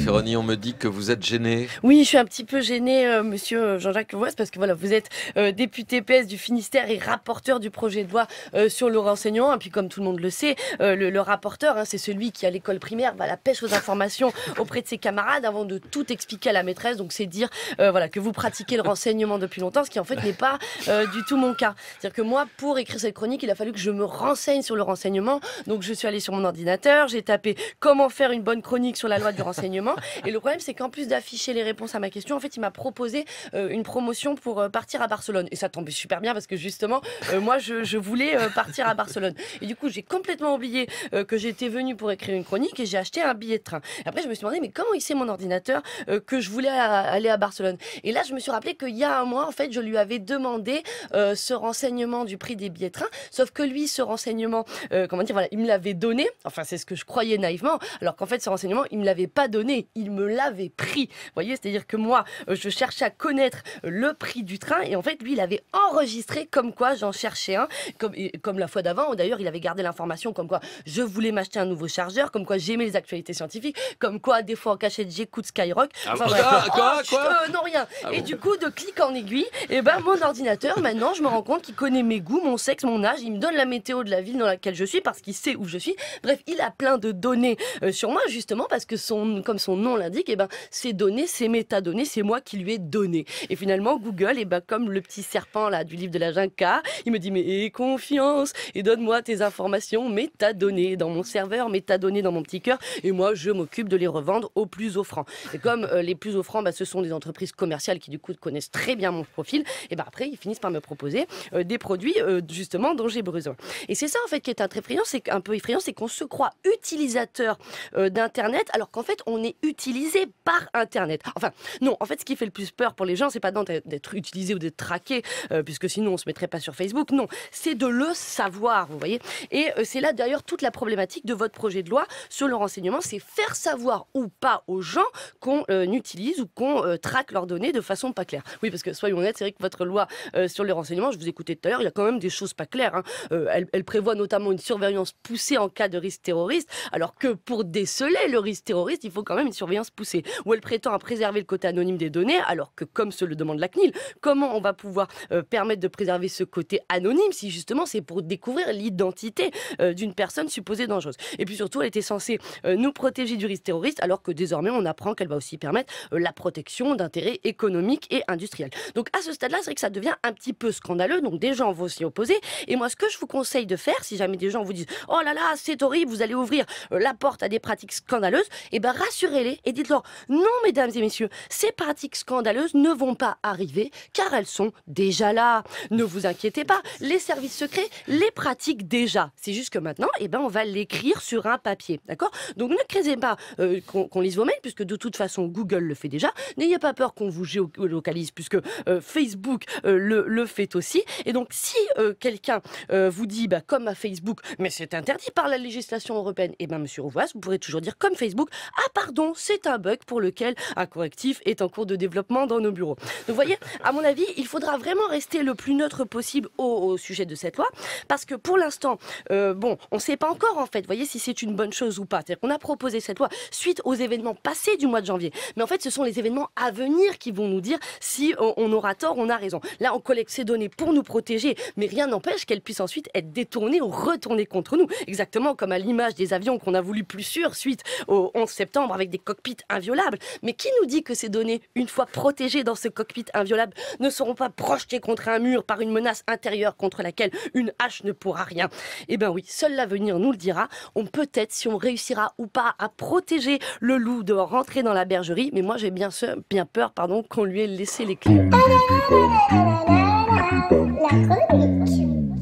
Ferroni, on me dit que vous êtes gêné. Oui, je suis un petit peu gênée, monsieur Jean-Jacques Voest, parce que voilà, vous êtes député PS du Finistère et rapporteur du projet de loi sur le renseignement. Et puis, comme tout le monde le sait, le rapporteur, c'est celui qui, à l'école primaire, va à la pêche aux informations auprès de ses camarades avant de tout expliquer à la maîtresse. Donc, c'est dire voilà, que vous pratiquez le renseignement depuis longtemps, ce qui en fait n'est pas du tout mon cas. C'est-à-dire que moi, pour écrire cette chronique, il a fallu que je me renseigne sur le renseignement. Donc, je suis allée sur mon ordinateur, j'ai tapé comment faire une bonne chronique sur la loi du renseignement. Et le problème, c'est qu'en plus d'afficher les réponses à ma question, en fait, il m'a proposé une promotion pour partir à Barcelone. Et ça tombait super bien parce que justement, moi, je voulais partir à Barcelone. Et du coup, j'ai complètement oublié que j'étais venue pour écrire une chronique et j'ai acheté un billet de train. Et après, je me suis demandé, mais comment il sait mon ordinateur que je voulais aller à Barcelone? Et là, je me suis rappelé qu'il y a un mois, en fait, je lui avais demandé ce renseignement du prix des billets de train. Sauf que lui, ce renseignement, comment dire, voilà, il me l'avait donné. Enfin, c'est ce que je croyais naïvement. Alors qu'en fait, ce renseignement, il me l'avait pas donné. Il me l'avait pris. Vous voyez, c'est-à-dire que moi, je cherchais à connaître le prix du train et en fait, lui, il avait enregistré comme quoi j'en cherchais un, comme la fois d'avant, où d'ailleurs, il avait gardé l'information comme quoi je voulais m'acheter un nouveau chargeur, comme quoi j'aimais les actualités scientifiques, comme quoi des fois en cachette j'écoute Skyrock. Enfin, quoi non, rien. Et du coup, de clic en aiguille, et ben mon ordinateur, maintenant, je me rends compte qu'il connaît mes goûts, mon sexe, mon âge, il me donne la météo de la ville dans laquelle je suis parce qu'il sait où je suis. Bref, il a plein de données sur moi, justement, parce que comme son nom l'indique, et ben ces données, ces métadonnées, c'est moi qui lui ai donné. Et finalement, Google, et ben comme le petit serpent là du livre de la jungle, il me dit mais aie confiance et donne-moi tes informations métadonnées dans mon serveur, métadonnées dans mon petit cœur, et moi je m'occupe de les revendre au plus offrant. Et comme les plus offrants, ce sont des entreprises commerciales qui du coup connaissent très bien mon profil, et ben après ils finissent par me proposer des produits justement dont j'ai besoin. Et c'est ça en fait qui est un peu effrayant, c'est qu'on se croit utilisateur d'internet alors qu'en fait on est utilisé par internet. Enfin non, en fait ce qui fait le plus peur pour les gens, c'est pas d'être utilisé ou d'être traqué, puisque sinon on se mettrait pas sur Facebook. Non, c'est de le savoir, vous voyez. Et c'est là d'ailleurs toute la problématique de votre projet de loi sur le renseignement, c'est faire savoir ou pas aux gens qu'on utilise ou qu'on traque leurs données de façon pas claire. Oui, parce que soyons honnêtes, c'est vrai que votre loi sur le renseignement, je vous écoutais tout à l'heure, il y a quand même des choses pas claires. Elle prévoit notamment une surveillance poussée en cas de risque terroriste, alors que pour déceler le risque terroriste, il faut quand même une surveillance poussée. Ou elle prétend à préserver le côté anonyme des données, alors que comme se le demande la CNIL, comment on va pouvoir permettre de préserver ce côté anonyme si justement c'est pour découvrir l'identité d'une personne supposée dangereuse. Et puis surtout, elle était censée nous protéger du risque terroriste, alors que désormais on apprend qu'elle va aussi permettre la protection d'intérêts économiques et industriels. Donc à ce stade-là, c'est vrai que ça devient un petit peu scandaleux, donc des gens vont s'y opposer. Et moi, ce que je vous conseille de faire, si jamais des gens vous disent « Oh là là, c'est horrible, vous allez ouvrir la porte à des pratiques scandaleuses », et ben rassurez-les et dites-leur « Non, mesdames et messieurs, ces pratiques scandaleuses ne vont pas arriver, car elles sont déjà là. Ne vous inquiétez pas, les services secrets les pratiquent déjà. C'est juste que maintenant, on va l'écrire sur un papier, d'accord? Donc ne craignez pas qu'on lise vos mails, puisque de toute façon, Google le fait déjà. N'ayez pas peur qu'on vous géolocalise, puisque Facebook le fait aussi. Et donc, si quelqu'un vous dit, comme à Facebook, mais c'est interdit par la législation européenne, monsieur Rouvois, vous pourrez toujours dire comme Facebook, ah pardon, c'est un bug pour lequel un correctif est en cours de développement dans nos bureaux. Donc, vous voyez, à mon avis, il faudra vraiment rester le plus neutre possible au sujet de cette loi, parce que pour l'instant, on ne sait pas encore, en fait, vous voyez, si c'est une bonne chose ou pas. C'est-à-dire qu'on a proposé cette loi suite aux événements passés du mois de janvier. Mais en fait, ce sont les événements à venir qui vont nous dire si on aura tort, on a raison. Là, on collecte ces données pour nous protéger, mais rien n'empêche qu'elles puissent ensuite être détournées ou retournées contre nous. Exactement comme à l'image des avions qu'on a voulu plus sûrs suite au 11 septembre avec des cockpits inviolables. Mais qui nous dit que ces données, une fois protégées dans ce cockpit inviolable, ne seront pas projetées contre un mur par une menace intérieure contre laquelle une hache ne pourra rien? Eh bien oui, seul l'avenir nous le dira. Peut-être si on réussira ou pas à protéger le loup de rentrer dans la bergerie, mais moi j'ai bien peur qu'on lui ait laissé les clés. La chronique.